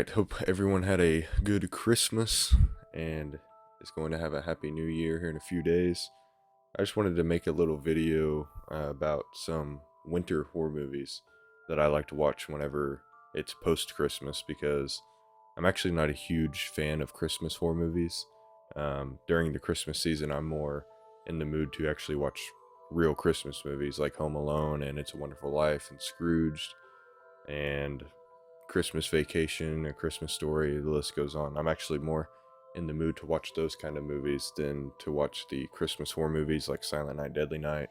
right. Hope everyone had a good Christmas and is going to have a happy new year here in a few days. I just wanted to make a little video about some winter horror movies that I like to watch whenever it's post Christmas because I'm actually not a huge fan of Christmas horror movies. During the Christmas season, I'm more in the mood to actually watch real Christmas movies like Home Alone and It's a Wonderful Life and Scrooged and Christmas Vacation, A Christmas Story, the list goes on. I'm actually more in the mood to watch those kind of movies than to watch the Christmas horror movies like Silent Night, Deadly Night,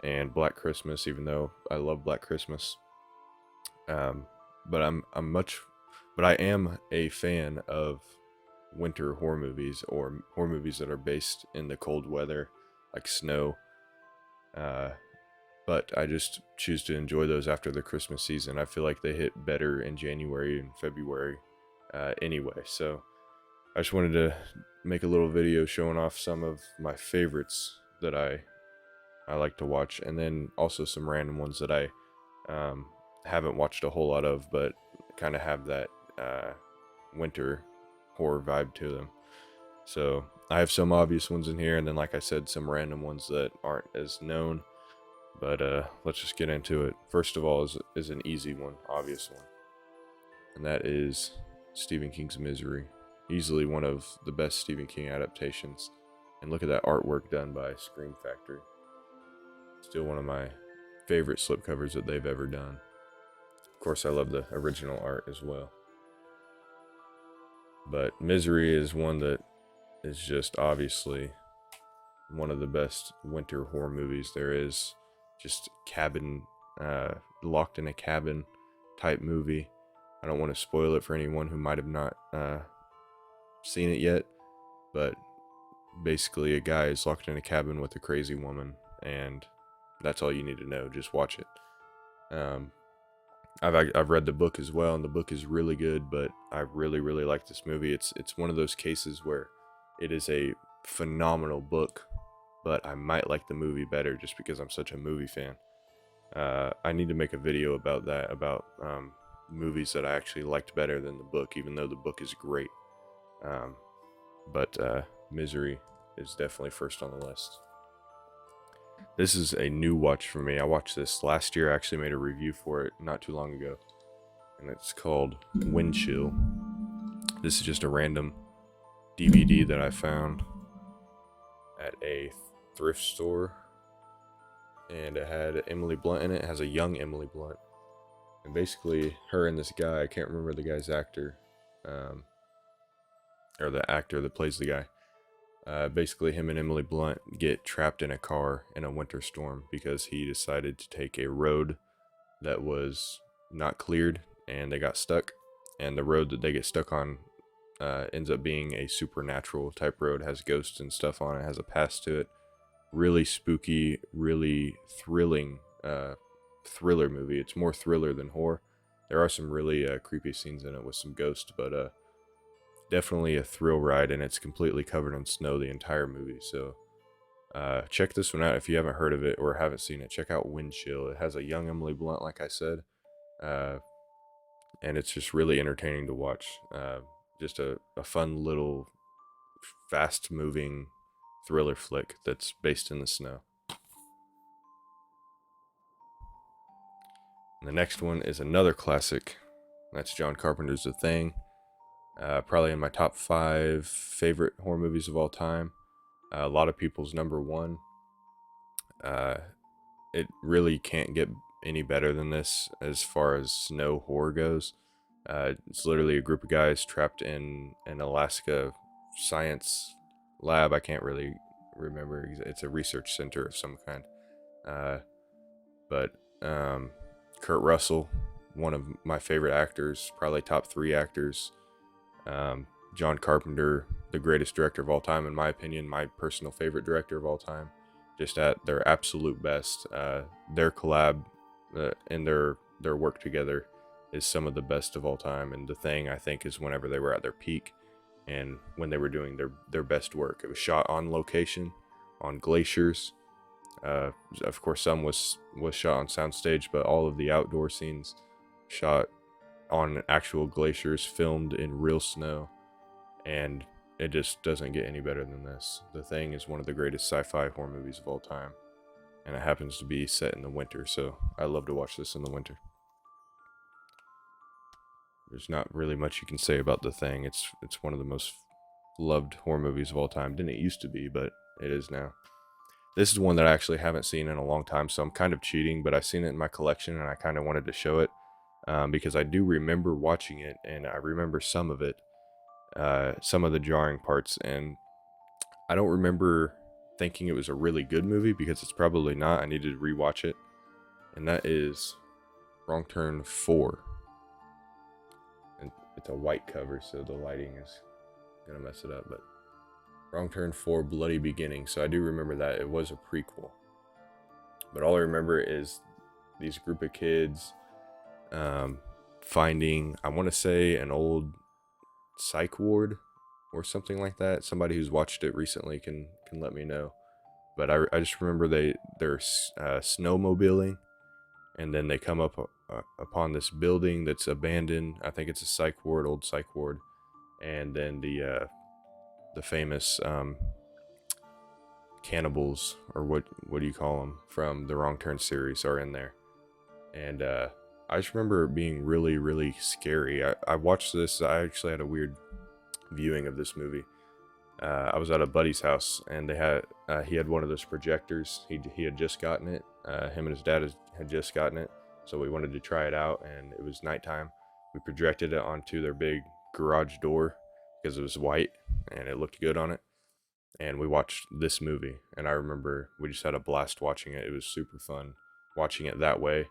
and Black Christmas. Even though I love Black Christmas, um, but I am a fan of winter horror movies or horror movies that are based in the cold weather, like snow. Uh, but I just choose to enjoy those after the Christmas season. I feel like they hit better in January and February anyway. So I just wanted to make a little video showing off some of my favorites that I like to watch, and then also some random ones that I haven't watched a whole lot of, but kind of have that winter horror vibe to them. So I have some obvious ones in here, and then, like I said, some random ones that aren't as known. But let's just get into it. First of all is an easy one, obvious one, and that is Stephen King's Misery. Easily one of the best Stephen King adaptations. And look at that artwork done by Scream Factory. Still one of my favorite slipcovers that they've ever done. Of course, I love the original art as well. But Misery is one that is just obviously one of the best winter horror movies there is. Just cabin, locked in a cabin type movie. I don't want to spoil it for anyone who might have not seen it yet, but basically a guy is locked in a cabin with a crazy woman, and that's all you need to know. Just watch it. I've read the book as well, and the book is really good, but I really like this movie. It's one of those cases where it is a phenomenal book, but I might like the movie better just because I'm such a movie fan. I need to make a video about that, about movies that I actually liked better than the book, even though the book is great. Um, but Misery is definitely first on the list. This is a new watch for me. I watched this last year. I actually made a review for it not too long ago, and it's called Wind Chill. This is just a random DVD that I found at a thrift store, and it had Emily Blunt in it. It has a young Emily Blunt, and basically her and this guy, I can't remember the guy's actor, or the actor that plays the guy. Basically, him and Emily Blunt get trapped in a car in a winter storm because he decided to take a road that was not cleared, and they got stuck. And the road that they get stuck on ends up being a supernatural type road, has ghosts and stuff on it, has a past to it. Really spooky, really thrilling thriller movie. It's more thriller than horror. There are some really creepy scenes in it with some ghosts, but definitely a thrill ride, and it's completely covered in snow the entire movie. So check this one out if you haven't heard of it or haven't seen it. Check out Wind Chill. It has a young Emily Blunt, like I said, uh, and it's just really entertaining to watch. Just a fun little fast moving thriller flick that's based in the snow. And the next one is another classic. That's John Carpenter's The Thing. Probably in my top 5 favorite horror movies of all time. A lot of people's number one. Uh, it really can't get any better than this as far as snow horror goes. It's literally a group of guys trapped in an Alaska science lab. I can't really remember. It's a research center of some kind. Uh, but Kurt Russell, one of my favorite actors, probably top 3 actors. John Carpenter, the greatest director of all time, in my opinion, my personal favorite director of all time, just at their absolute best. Their collab and their work together is some of the best of all time. And The Thing, I think, is whenever they were at their peak and when they were doing their best work. It was shot on location, on glaciers. Of course, some was shot on soundstage, but all of the outdoor scenes shot on actual glaciers, filmed in real snow, and it just doesn't get any better than this. The Thing is one of the greatest sci-fi horror movies of all time, and it happens to be set in the winter, so I love to watch this in the winter. There's not really much you can say about The Thing. It's one of the most loved horror movies of all time. Didn't it used to be, but it is now. This is one that I actually haven't seen in a long time, so I'm kind of cheating, but I've seen it in my collection and I kind of wanted to show it because I do remember watching it and I remember some of it, some of the jarring parts, and I don't remember thinking it was a really good movie because it's probably not. I needed to rewatch it, and that is Wrong Turn 4. And it's a white cover, so the lighting is gonna mess it up, but Wrong Turn 4 Bloody Beginning. So I do remember that it was a prequel. But all I remember is these group of kids finding, I want to say, an old psych ward or something like that. Somebody who's watched it recently can let me know. But I just remember they're snowmobiling, and then they come up upon this building that's abandoned. I think it's a psych ward, old psych ward. And then the famous cannibals, or what do you call them, from the Wrong Turn series are in there. And I just remember it being really, really scary. I watched this. I actually had a weird viewing of this movie. I was at a buddy's house, and he had one of those projectors. He had just gotten it. Him and his dad had just gotten it, so we wanted to try it out. And it was nighttime. We projected it onto their big garage door because it was white and it looked good on it. And we watched this movie, and I remember we just had a blast watching it. It was super fun watching it that way.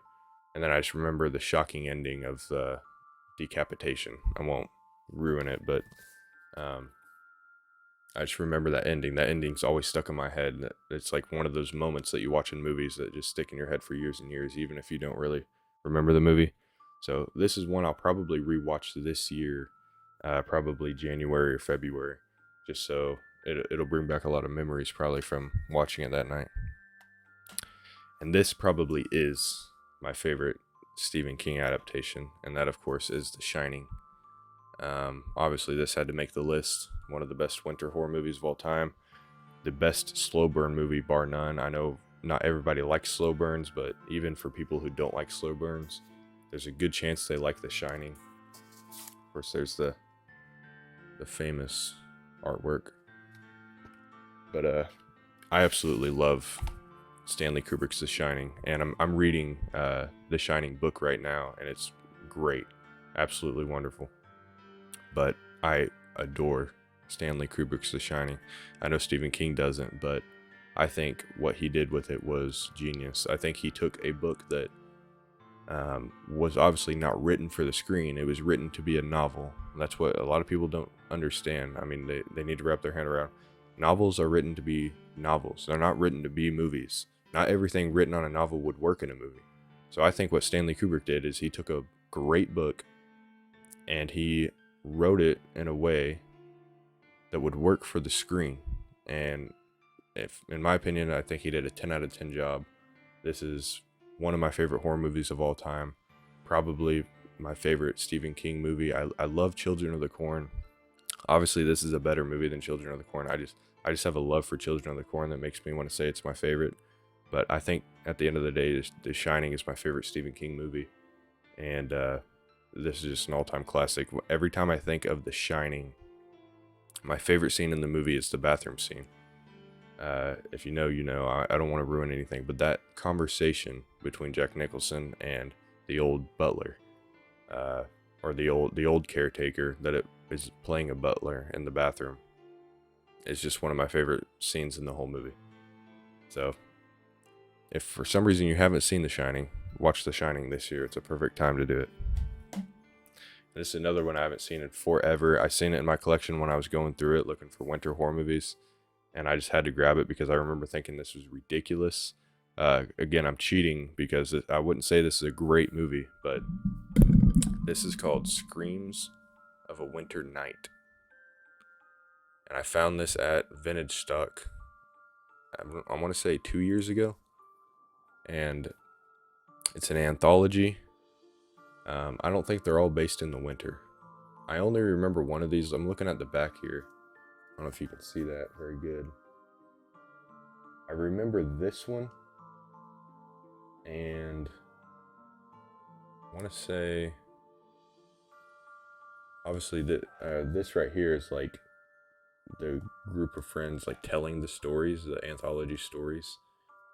And then I just remember the shocking ending of the decapitation. I won't ruin it, but I just remember that ending. That ending's always stuck in my head. It's like one of those moments that you watch in movies that just stick in your head for years and years, even if you don't really remember the movie. So this is one I'll probably rewatch this year, probably January or February, just so it'll bring back a lot of memories probably from watching it that night. And this probably is my favorite Stephen King adaptation, and that of course is The Shining. Obviously this had to make the list. One of the best winter horror movies of all time. The best slow burn movie bar none. I know not everybody likes slow burns, but even for people who don't like slow burns, there's a good chance they like The Shining. Of course there's the famous artwork. But I absolutely love Stanley Kubrick's The Shining, and I'm reading The Shining book right now, and it's great, absolutely wonderful. But I adore Stanley Kubrick's The Shining. I know Stephen King doesn't, but I think what he did with it was genius. I think he took a book that was obviously not written for the screen. It was written to be a novel. That's what a lot of people don't understand. I mean, they need to wrap their hand around. Novels are written to be novels. They're not written to be movies. Not everything written on a novel would work in a movie. So I think what Stanley Kubrick did is he took a great book and he wrote it in a way that would work for the screen. And if, in my opinion, I think he did a 10 out of 10 job. This is one of my favorite horror movies of all time. Probably my favorite Stephen King movie. I love Children of the Corn. Obviously, this is a better movie than Children of the Corn. I just have a love for Children of the Corn that makes me want to say it's my favorite. But I think at the end of the day, The Shining is my favorite Stephen King movie. And this is just an all-time classic. Every time I think of The Shining, my favorite scene in the movie is the bathroom scene. If you know, you know. I don't want to ruin anything, but that conversation between Jack Nicholson and the old butler, or the old caretaker that it is playing a butler in the bathroom, is just one of my favorite scenes in the whole movie. So, if for some reason you haven't seen The Shining, watch The Shining this year. It's a perfect time to do it. This is another one I haven't seen in forever. I seen it in my collection when I was going through it looking for winter horror movies, and I just had to grab it because I remember thinking this was ridiculous. Again, I'm cheating because I wouldn't say this is a great movie, but this is called Screams of a Winter Night. And I found this at Vintage Stock, I want to say 2 years ago. And it's an anthology. I don't think they're all based in the winter. I only remember one of these. I'm looking at the back here. I don't know if you can see that very good. I remember this one, and I want to say, obviously, that this right here is like the group of friends like telling the stories, the anthology stories.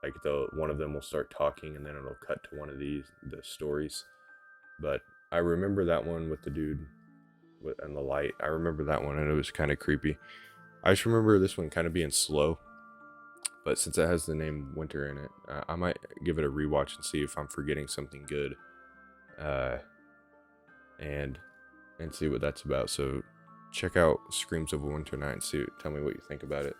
Like one of them will start talking, and then it'll cut to one of the stories. But I remember that one with the dude and the light. I remember that one, and it was kind of creepy. I just remember this one kind of being slow. But since it has the name Winter in it, I might give it a rewatch and see if I'm forgetting something good, and see what that's about. So check out Screams of a Winter Night and tell me what you think about it.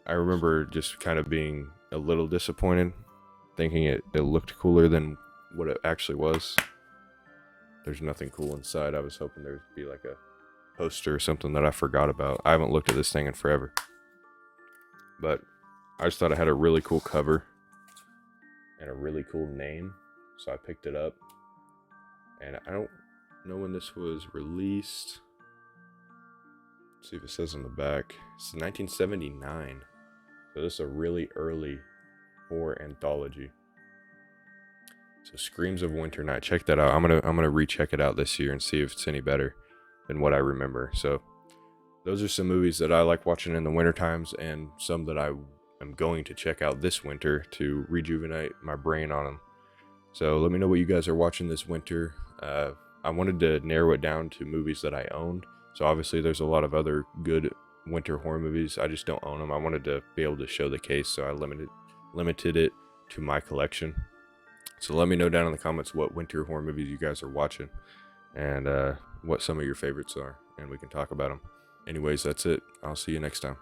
I remember just kind of being a little disappointed, thinking it looked cooler than what it actually was. There's nothing cool inside. I was hoping there'd be like a poster or something that I forgot about. I haven't looked at this thing in forever. But I just thought it had a really cool cover and a really cool name, so I picked it up. And I don't know when this was released. Let's see if it says on the back. It's 1979. So this is a really early horror anthology. So Screams of Winter Night. Check that out. I'm gonna recheck it out this year and see if it's any better than what I remember. So those are some movies that I like watching in the winter times, and some that I am going to check out this winter to rejuvenate my brain on them. So let me know what you guys are watching this winter. I wanted to narrow it down to movies that I owned. So obviously there's a lot of other good winter horror movies. I just don't own them. I wanted to be able to show the case, so I limited it to my collection. So let me know down in the comments what winter horror movies you guys are watching, and what some of your favorites are, and we can talk about them. Anyways, that's it. I'll see you next time.